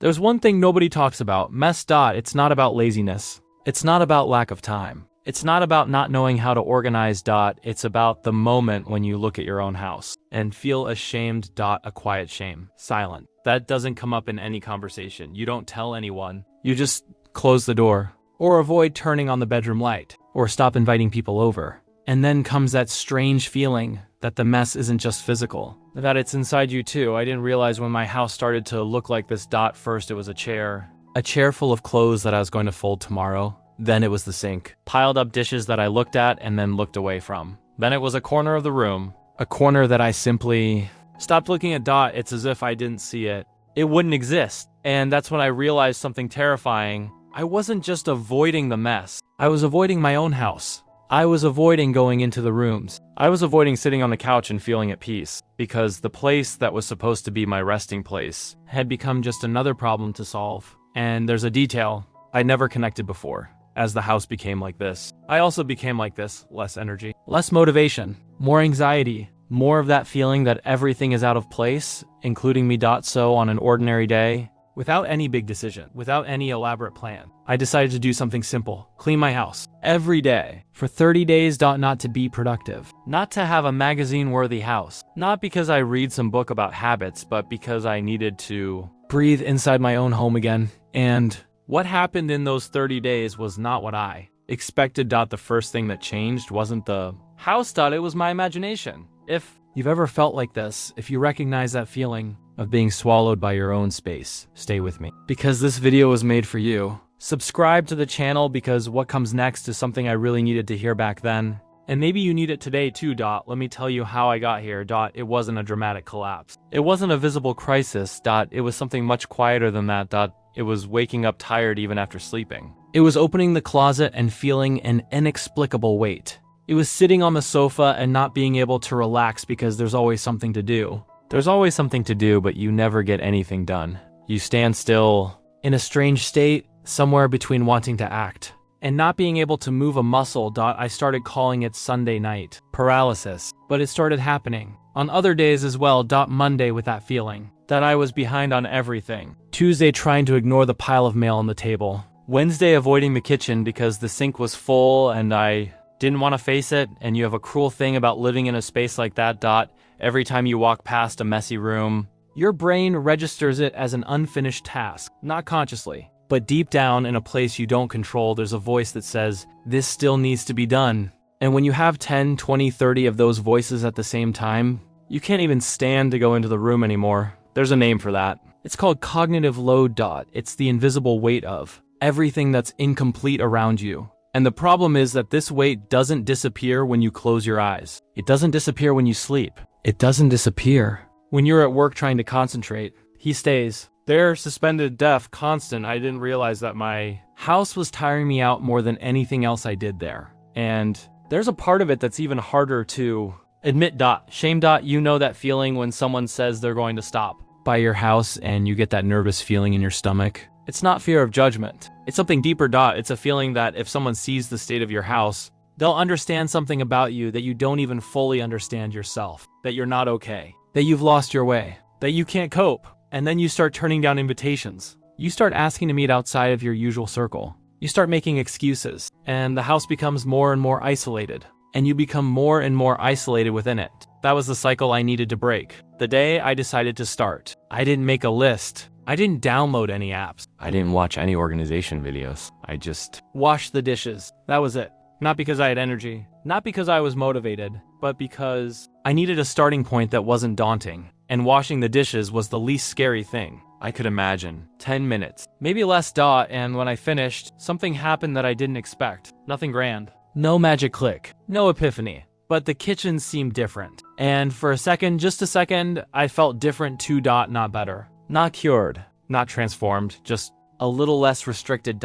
There's one thing nobody talks about. Mess. It's not about laziness. It's not about lack of time. It's not about not knowing how to organize. It's about the moment when you look at your own house and feel ashamed. A quiet shame. Silent. That doesn't come up in any conversation. You don't tell anyone. You just close the door, or avoid turning on the bedroom light, or stop inviting people over. And then comes that strange feeling that the mess isn't just physical, that it's inside you too. I didn't realize when my house started to look like this. First it was a chair full of clothes that I was going to fold tomorrow. Then it was the sink, piled up dishes that I looked at and then looked away from. Then it was a corner of the room, a corner that I simply stopped looking at. It's as if I didn't see it. It wouldn't exist. And that's when I realized something terrifying. I wasn't just avoiding the mess. I was avoiding my own house. I was avoiding going into the rooms. I was avoiding sitting on the couch and feeling at peace, because the place that was supposed to be my resting place had become just another problem to solve. And there's a detail I never connected before. As the house became like this, I also became like this. Less energy, less motivation, more anxiety, more of that feeling that everything is out of place, including me. So on an ordinary day, without any big decision, without any elaborate plan, I decided to do something simple: clean my house every day for 30 days. Not to be productive, not to have a magazine-worthy house, not because I read some book about habits, but because I needed to breathe inside my own home again. And what happened in those 30 days was not what I expected. The first thing that changed wasn't the house. It was my imagination. If you've ever felt like this, if you recognize that feeling of being swallowed by your own space, stay with me, because this video was made for you. Subscribe to the channel, because what comes next is something I really needed to hear back then. And maybe you need it today too. Let me tell you how I got here. It wasn't a dramatic collapse. It wasn't a visible crisis. It was something much quieter than that. It was waking up tired even after sleeping. It was opening the closet and feeling an inexplicable weight. It was sitting on the sofa and not being able to relax because there's always something to do. There's always something to do, but you never get anything done. You stand still in a strange state, somewhere between wanting to act and not being able to move a muscle. I started calling it Sunday night paralysis, but it started happening on other days as well. Monday with that feeling that I was behind on everything. Tuesday trying to ignore the pile of mail on the table. Wednesday avoiding the kitchen because the sink was full and I didn't want to face it. And you have a cruel thing about living in a space like that. Every time you walk past a messy room, your brain registers it as an unfinished task, not consciously, but deep down in a place you don't control, there's a voice that says, this still needs to be done. And when you have 10, 20, 30 of those voices at the same time, you can't even stand to go into the room anymore. There's a name for that. It's called cognitive load. It's the invisible weight of everything that's incomplete around you. And the problem is that this weight doesn't disappear when you close your eyes. It doesn't disappear when you sleep. It doesn't disappear when you're at work trying to concentrate. He stays there, suspended, deaf, constant. I didn't realize that my house was tiring me out more than anything else I did there. And there's a part of it that's even harder to admit. Shame. You know that feeling when someone says they're going to stop by your house and you get that nervous feeling in your stomach. It's not fear of judgment. It's something deeper. It's a feeling that if someone sees the state of your house, they'll understand something about you that you don't even fully understand yourself, that you're not okay, that you've lost your way, that you can't cope. And then you start turning down invitations. You start asking to meet outside of your usual circle. You start making excuses, and the house becomes more and more isolated, and you become more and more isolated within it. That was the cycle I needed to break. The day I decided to start, I didn't make a list. I didn't download any apps. I didn't watch any organization videos. I just washed the dishes. That was it. Not because I had energy, not because I was motivated, but because I needed a starting point that wasn't daunting. And washing the dishes was the least scary thing I could imagine. 10 minutes, maybe less. And when I finished, something happened that I didn't expect. Nothing grand. No magic click. No epiphany. But the kitchen seemed different. And for a second, just a second, I felt different too. Not better. Not cured. Not transformed. Just a little less restricted.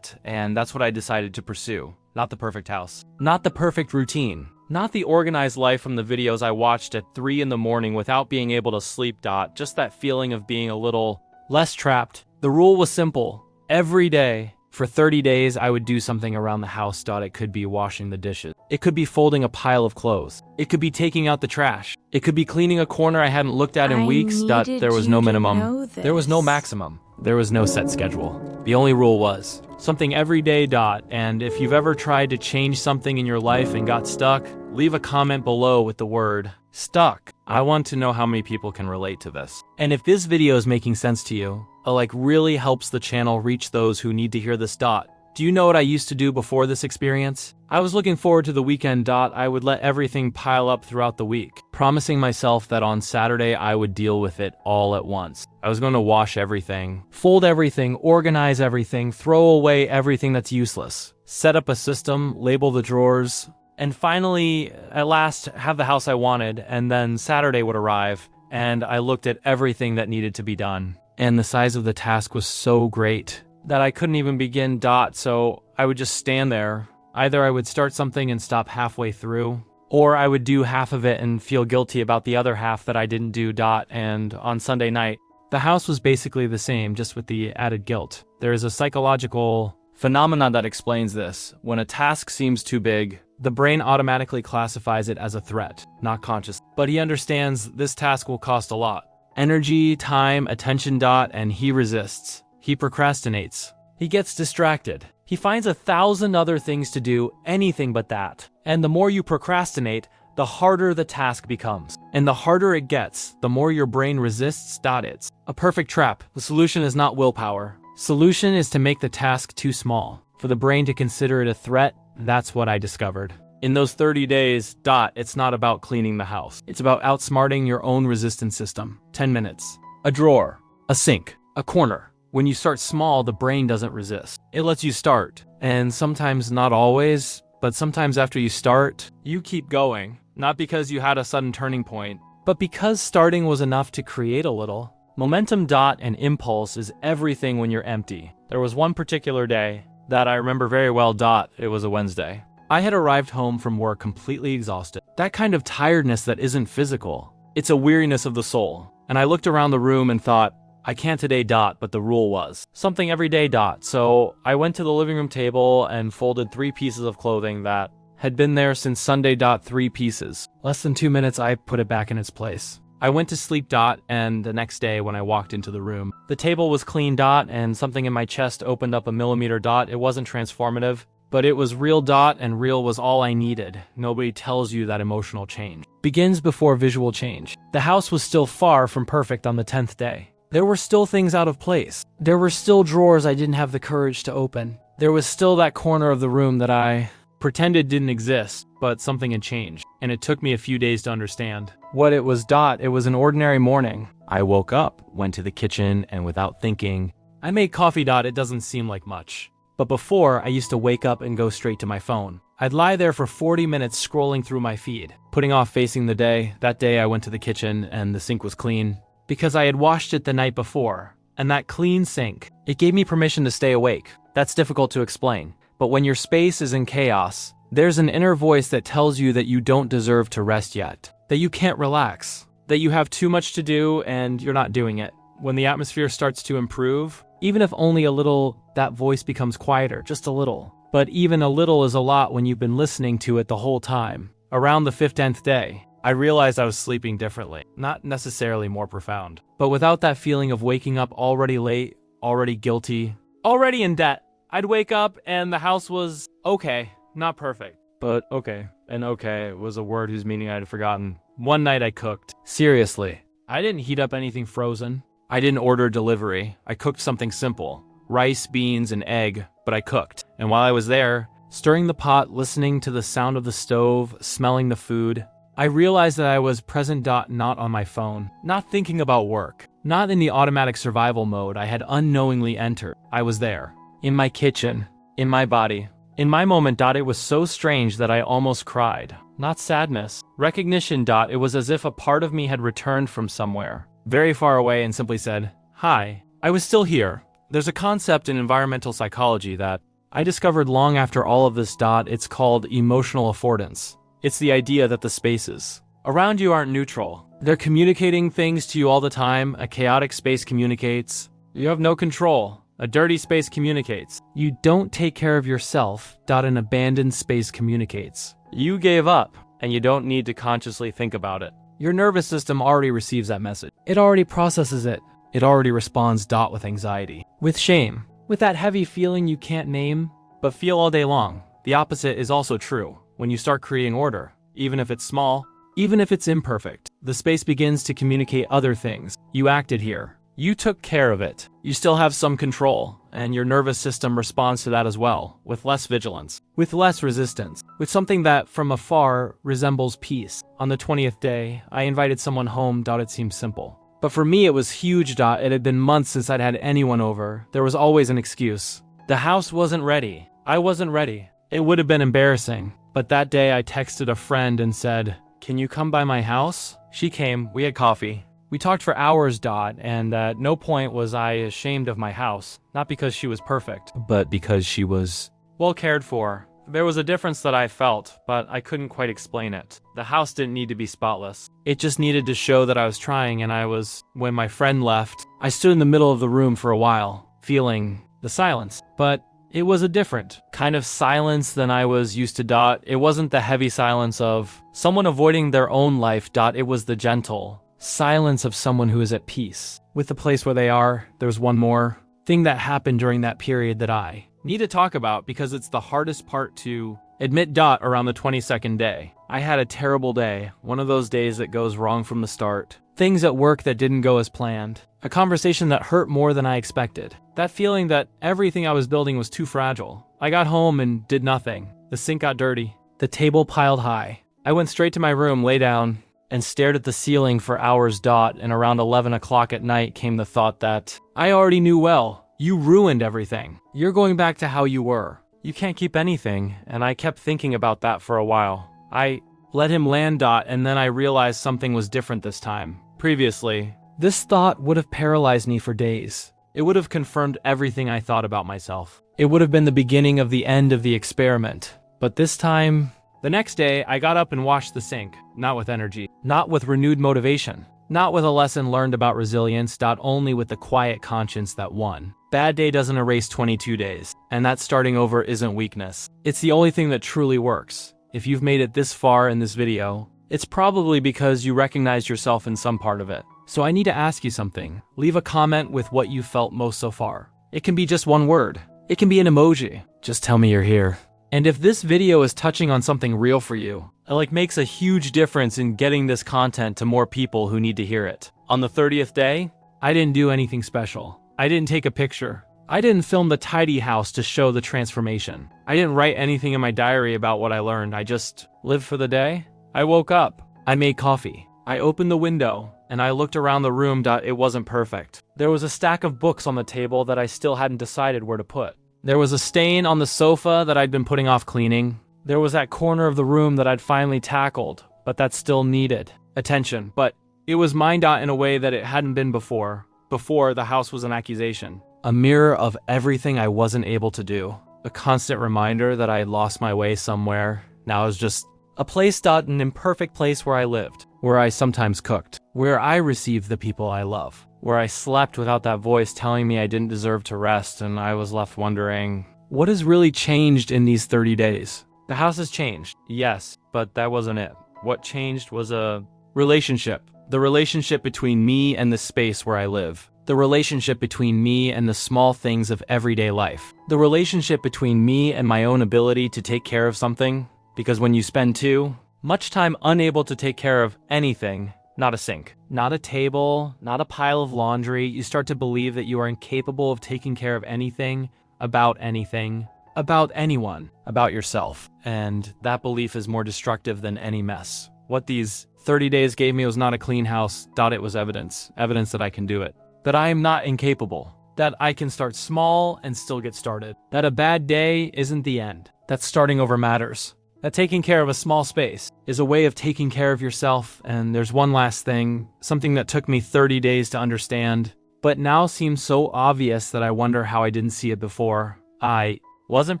And that's what I decided to pursue. Not the perfect house. Not the perfect routine. Not the organized life from the videos I watched at 3 in the morning without being able to sleep. Just that feeling of being a little less trapped. The rule was simple. Every day, for 30 days, I would do something around the house. It could be washing the dishes. It could be folding a pile of clothes. It could be taking out the trash. It could be cleaning a corner I hadn't looked at in weeks. There was no minimum. There was no maximum. There was no set schedule. The only rule was something every day. And if you've ever tried to change something in your life and got stuck, leave a comment below with the word stuck. I want to know how many people can relate to this. And if this video is making sense to you, it really helps the channel reach those who need to hear this. Do you know what I used to do before this experience? I was looking forward to the weekend. I would let everything pile up throughout the week, promising myself that on Saturday I would deal with it all at once. I was going to wash everything, fold everything, organize everything, throw away everything that's useless, set up a system, label the drawers, and finally, at last, have the house I wanted. And then Saturday would arrive, and I looked at everything that needed to be done. And the size of the task was so great that I couldn't even begin. So I would just stand there. Either I would start something and stop halfway through, or I would do half of it and feel guilty about the other half that I didn't do. And on Sunday night, the house was basically the same, just with the added guilt. There is a psychological phenomenon that explains this. When a task seems too big, the brain automatically classifies it as a threat, not conscious. But he understands this task will cost a lot. Energy, time, attention. And he resists. He procrastinates. He gets distracted. He finds 1,000 other things to do, anything but that. And the more you procrastinate, the harder the task becomes. And the harder it gets, the more your brain resists. It's a perfect trap. The solution is not willpower. Solution is to make the task too small, for the brain to consider it a threat. That's what I discovered. In those 30 days, it's not about cleaning the house. It's about outsmarting your own resistance system. 10 minutes. A drawer. A sink. A corner. When you start small, the brain doesn't resist. It lets you start. And sometimes, not always, but sometimes after you start, you keep going. Not because you had a sudden turning point, but because starting was enough to create a little. Momentum. And impulse is everything when you're empty. There was one particular day that I remember very well. It was a Wednesday. I had arrived home from work completely exhausted. That kind of tiredness that isn't physical. It's a weariness of the soul. And I looked around the room and thought, I can't today. But the rule was something every day. So I went to the living room table and folded 3 pieces of clothing that had been there since Sunday. 3 pieces. Less than 2 minutes, I put it back in its place. I went to sleep. And the next day when I walked into the room, the table was clean. And something in my chest opened up a millimeter. It wasn't transformative, but it was real. And real was all I needed. Nobody tells you that emotional change begins before visual change. The house was still far from perfect on the 10th day. There were still things out of place. There were still drawers I didn't have the courage to open. There was still that corner of the room that I pretended didn't exist, but something had changed. And it took me a few days to understand what it was. It was an ordinary morning. I woke up, went to the kitchen, and without thinking, I made coffee. It doesn't seem like much. But before, I used to wake up and go straight to my phone. I'd lie there for 40 minutes scrolling through my feed, putting off facing the day. That day I went to the kitchen and the sink was clean, because I had washed it the night before. And that clean sink, it gave me permission to stay awake. That's difficult to explain. But when your space is in chaos, there's an inner voice that tells you that you don't deserve to rest yet, that you can't relax, that you have too much to do and you're not doing it. When the atmosphere starts to improve, even if only a little, that voice becomes quieter, just a little. But even a little is a lot when you've been listening to it the whole time. Around the 15th day, I realized I was sleeping differently, not necessarily more profound, but without that feeling of waking up already late, already guilty, already in debt. I'd wake up and the house was okay, not perfect, but okay. And okay was a word whose meaning I had forgotten. One night I cooked. Seriously, I didn't heat up anything frozen. I didn't order delivery. I cooked something simple, rice, beans, and egg, but I cooked. And while I was there, stirring the pot, listening to the sound of the stove, smelling the food, I realized that I was present. Not on my phone, not thinking about work, not in the automatic survival mode I had unknowingly entered. I was there, in my kitchen, in my body, in my moment. It was so strange that I almost cried. Not sadness, recognition. It was as if a part of me had returned from somewhere, very far away, and simply said, hi, I was still here. There's a concept in environmental psychology that I discovered long after all of this. It's called emotional affordance. It's the idea that the spaces around you aren't neutral. They're communicating things to you all the time. A chaotic space communicates. You have no control. A dirty space communicates. You don't take care of yourself. An abandoned space communicates. You gave up, and you don't need to consciously think about it. Your nervous system already receives that message. It already processes it. it already responds dot with anxiety, with shame, with that heavy feeling you can't name, but feel all day long. The opposite is also true. When you start creating order, even if it's small, even if it's imperfect, the space begins to communicate other things. You acted here. You took care of it. You still have some control, and your nervous system responds to that as well, with less vigilance, with less resistance, with something that from afar resembles peace. On the 20th day, I invited someone home. It seemed simple. But for me, it was huge. It had been months since I'd had anyone over. There was always an excuse. The house wasn't ready. I wasn't ready. It would have been embarrassing. But that day, I texted a friend and said, "Can you come by my house?" She came. We had coffee. We talked for hours. And at no point was I ashamed of my house. Not because she was perfect, but because she was well cared for. There was a difference that I felt, but I couldn't quite explain it. The house didn't need to be spotless. It just needed to show that I was trying, and I was. When my friend left, I stood in the middle of the room for a while, feeling the silence. But it was a different kind of silence than I was used to. It wasn't the heavy silence of someone avoiding their own life. It was the gentle silence of someone who is at peace with the place where they are. There's one more thing that happened during that period that I need to talk about because it's the hardest part to admit. Around the 22nd day, I had a terrible day, one of those days that goes wrong from the start. Things at work that didn't go as planned. A conversation that hurt more than I expected. That feeling that everything I was building was too fragile. I got home and did nothing. The sink got dirty. The table piled high. I went straight to my room, lay down, and stared at the ceiling for hours. And around 11 o'clock at night came the thought that I already knew well. You ruined everything. You're going back to how you were. You can't keep anything. And I kept thinking about that for a while. I let him land. And then I realized something was different this time. Previously, this thought would have paralyzed me for days. It would have confirmed everything I thought about myself. It would have been the beginning of the end of the experiment. But this time, the next day, I got up and washed the sink, not with energy, not with renewed motivation, not with a lesson learned about resilience. Only with the quiet conscience that one bad day doesn't erase 22 days, and that starting over isn't weakness. It's the only thing that truly works. If you've made it this far in this video, it's probably because you recognize yourself in some part of it. So I need to ask you something. Leave a comment with what you felt most so far. It can be just one word. It can be an emoji. Just tell me you're here. And if this video is touching on something real for you, it makes a huge difference in getting this content to more people who need to hear it. On the 30th day, I didn't do anything special. I didn't take a picture. I didn't film the tidy house to show the transformation. I didn't write anything in my diary about what I learned. I just lived for the day. I woke up. I made coffee. I opened the window, and I looked around the room. It wasn't perfect. There was a stack of books on the table that I still hadn't decided where to put. There was a stain on the sofa that I'd been putting off cleaning. There was that corner of the room that I'd finally tackled, but that still needed attention. But it was mine. In a way that it hadn't been before. Before, the house was an accusation. A mirror of everything I wasn't able to do. A constant reminder that I had lost my way somewhere. Now it was just a place. An imperfect place where I lived. Where I sometimes cooked. Where I received the people I love. Where I slept without that voice telling me I didn't deserve to rest, and I was left wondering, what has really changed in these 30 days? The house has changed, yes, but that wasn't it. What changed was a relationship. The relationship between me and the space where I live. The relationship between me and the small things of everyday life. The relationship between me and my own ability to take care of something. Because when you spend too much time unable to take care of anything, not a sink, not a table, not a pile of laundry, you start to believe that you are incapable of taking care of anything, about anything, about anyone, about yourself. And that belief is more destructive than any mess. What these 30 days gave me was not a clean house. It was evidence that I can do it. That I am not incapable. That I can start small and still get started. That a bad day isn't the end. That starting over matters. That taking care of a small space is a way of taking care of yourself. And there's one last thing, something that took me 30 days to understand, but now seems so obvious that I wonder how I didn't see it before. I wasn't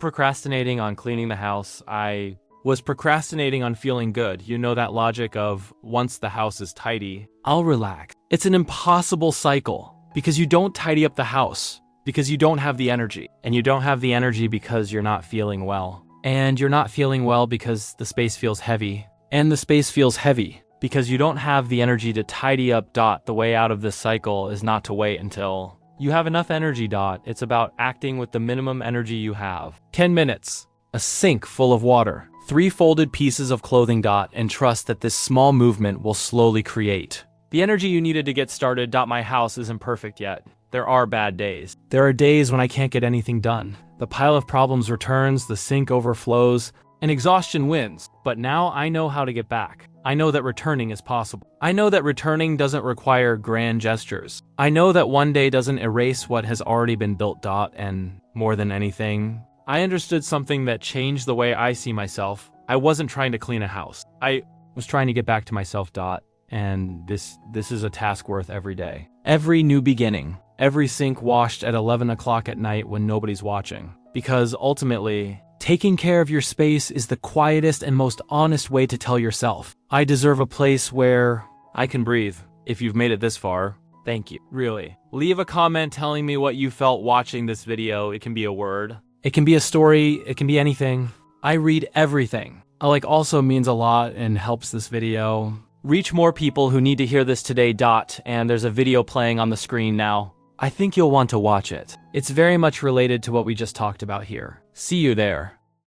procrastinating on cleaning the house. I was procrastinating on feeling good. You know that logic of once the house is tidy, I'll relax. It's an impossible cycle because you don't tidy up the house because you don't have the energy. And you don't have the energy because you're not feeling well. And you're not feeling well because the space feels heavy. And the space feels heavy because you don't have the energy to tidy up. The way out of this cycle is not to wait until you have enough energy. It's about acting with the minimum energy you have. 10 minutes, a sink full of water, 3 folded pieces of clothing. And trust that this small movement will slowly create the energy you needed to get started. My house isn't perfect yet. There are bad days. There are days when I can't get anything done. The pile of problems returns, the sink overflows, and exhaustion wins. But now I know how to get back. I know that returning is possible. I know that returning doesn't require grand gestures. I know that one day doesn't erase what has already been built. And more than anything, I understood something that changed the way I see myself. I wasn't trying to clean a house. I was trying to get back to myself. And this is a task worth every day. Every new beginning. Every sink washed at 11 o'clock at night when nobody's watching. Because ultimately, taking care of your space is the quietest and most honest way to tell yourself, I deserve a place where I can breathe. If you've made it this far, thank you. Really. Leave a comment telling me what you felt watching this video. It can be a word. It can be a story. It can be anything. I read everything. Also means a lot and helps this video reach more people who need to hear this today. And there's a video playing on the screen now. I think you'll want to watch it. It's very much related to what we just talked about here. See you there.